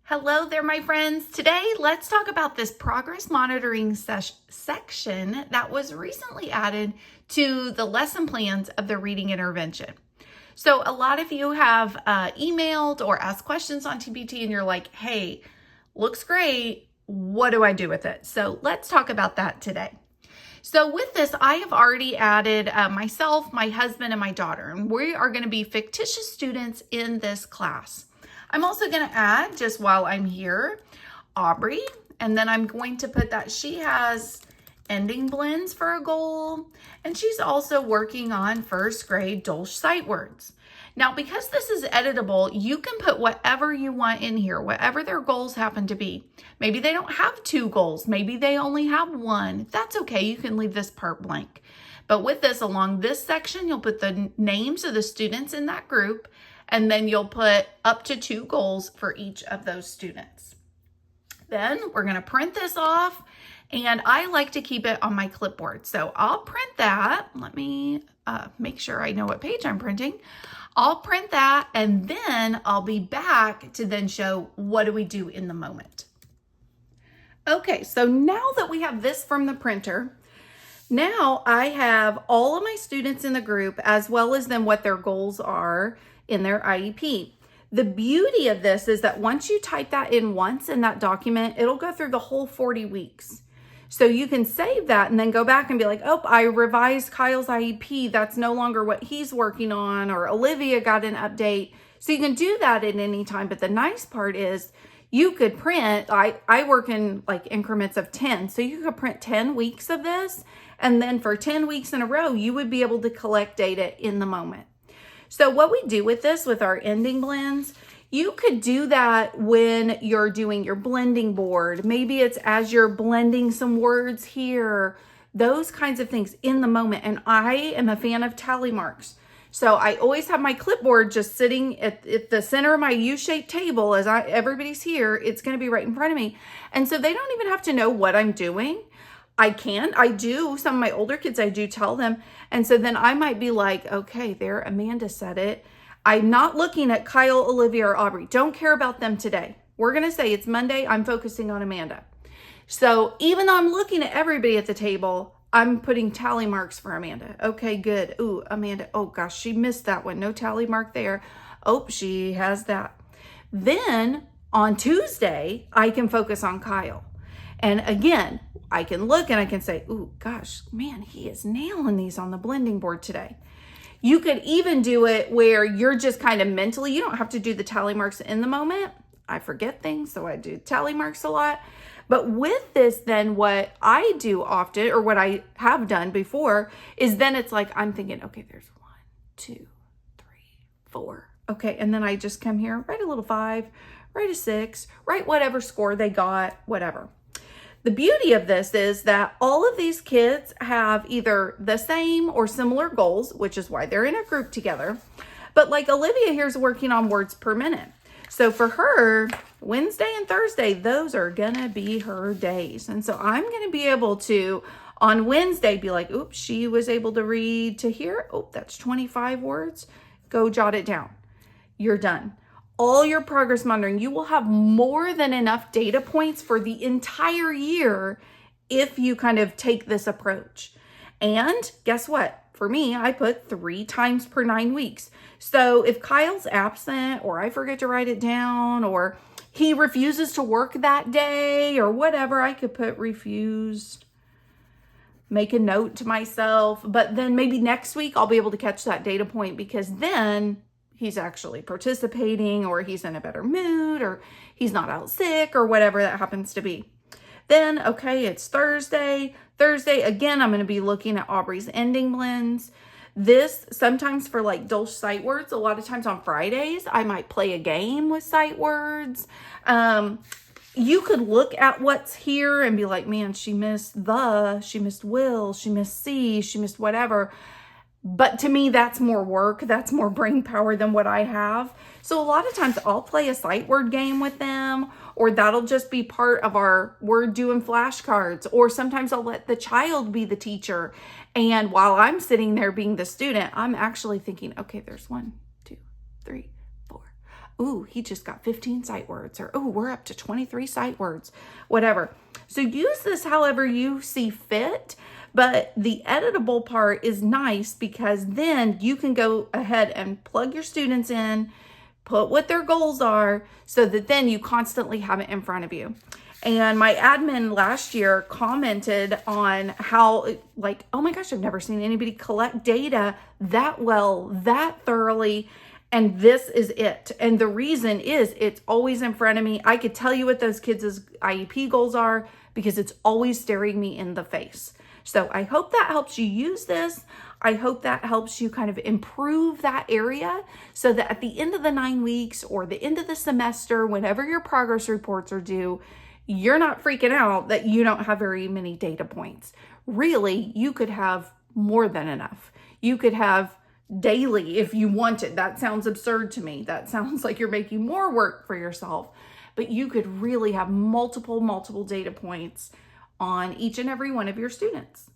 Hello there, my friends. Today, let's talk about this progress monitoring section that was recently added to the lesson plans of the reading intervention. So a lot of you have emailed or asked questions on TPT and you're like, hey, looks great. What do I do with it? So let's talk about that today. So with this, I have already added myself, my husband, and my daughter, and we are going to be fictitious students in this class. I'm also going to add, just while I'm here, Aubrey, and then I'm going to put that she has ending blends for a goal, and she's also working on first grade Dolch sight words. Now, because this is editable, you can put whatever you want in here, whatever their goals happen to be. Maybe they don't have 2 goals. Maybe they only have 1. That's okay. You can leave this part blank. But with this, along this section, you'll put the names of the students in that group, and then you'll put up to 2 goals for each of those students. Then we're going to print this off, and I like to keep it on my clipboard. So I'll print that. Let me make sure I know what page I'm printing. I'll print that, and then I'll be back to then show what do we do in the moment. Okay, so now that we have this from the printer, now I have all of my students in the group as well as then what their goals are in their IEP. The beauty of this is that once you type that in once in that document, it'll go through the whole 40 weeks. So you can save that and then go back and be like, oh, I revised Kyle's IEP. That's no longer what he's working on, or Olivia got an update. So you can do that at any time. But the nice part is you could print, I work in like increments of 10. So you could print 10 weeks of this. And then for 10 weeks in a row, you would be able to collect data in the moment. So what we do with this, with our ending blends, you could do that when you're doing your blending board. Maybe it's as you're blending some words here, those kinds of things in the moment. And I am a fan of tally marks. So I always have my clipboard just sitting at the center of my U-shaped table as everybody's here. It's going to be right in front of me. And so they don't even have to know what I'm doing. I do, some of my older kids, I do tell them. And so then I might be like, okay, there, Amanda said it. I'm not looking at Kyle, Olivia, or Aubrey. Don't care about them today. We're going to say it's Monday. I'm focusing on Amanda. So even though I'm looking at everybody at the table, I'm putting tally marks for Amanda. Okay, good. Ooh, Amanda. Oh gosh, she missed that one. No tally mark there. Oh, she has that. Then on Tuesday, I can focus on Kyle. And again, I can look and I can say, ooh, gosh, man, he is nailing these on the blending board today. You could even do it where you're just kind of mentally, you don't have to do the tally marks in the moment. I forget things, so I do tally marks a lot. But with this, then what I do often, or what I have done before, is then it's like, I'm thinking, okay, there's 1, 2, 3, 4. Okay, and then I just come here, write a little 5, write a 6, write whatever score they got, whatever. The beauty of this is that all of these kids have either the same or similar goals, which is why they're in a group together. But like Olivia here's working on words per minute. So for her, Wednesday and Thursday, those are gonna be her days. And so I'm gonna be able to, on Wednesday, be like, oops, she was able to read to here. Oh, that's 25 words. Go jot it down. You're done. All your progress monitoring, you will have more than enough data points for the entire year if you kind of take this approach. And guess what? For me, I put 3 times per 9 weeks. So if Kyle's absent, or I forget to write it down, or he refuses to work that day, or whatever, I could put refused, make a note to myself. But then maybe next week I'll be able to catch that data point, because then he's actually participating, or he's in a better mood, or he's not out sick, or whatever that happens to be. Then, okay, it's Thursday. Thursday, again, I'm going to be looking at Aubrey's ending blends. This, sometimes for like Dolch sight words, a lot of times on Fridays, I might play a game with sight words. You could look at what's here and be like, man, she missed she missed will, she missed see, she missed whatever. But to me, that's more work. That's more brain power than what I have. So a lot of times I'll play a sight word game with them, or that'll just be part of our word doing flashcards. Or sometimes I'll let the child be the teacher. And while I'm sitting there being the student, I'm actually thinking, okay, there's 1, 2, 3, 4. ooh, he just got 15 sight words, or ooh, we're up to 23 sight words, whatever. So use this however you see fit, but the editable part is nice because then you can go ahead and plug your students in, put what their goals are, so that then you constantly have it in front of you. And my admin last year commented on how, like, oh my gosh, I've never seen anybody collect data that well, that thoroughly. And this is it. And the reason is it's always in front of me. I could tell you what those kids' IEP goals are because it's always staring me in the face. So I hope that helps you use this. I hope that helps you kind of improve that area so that at the end of the 9 weeks or the end of the semester, whenever your progress reports are due, you're not freaking out that you don't have very many data points. Really, you could have more than enough. You could have daily if you wanted. That sounds absurd to me. That sounds like you're making more work for yourself. But you could really have multiple data points on each and every one of your students.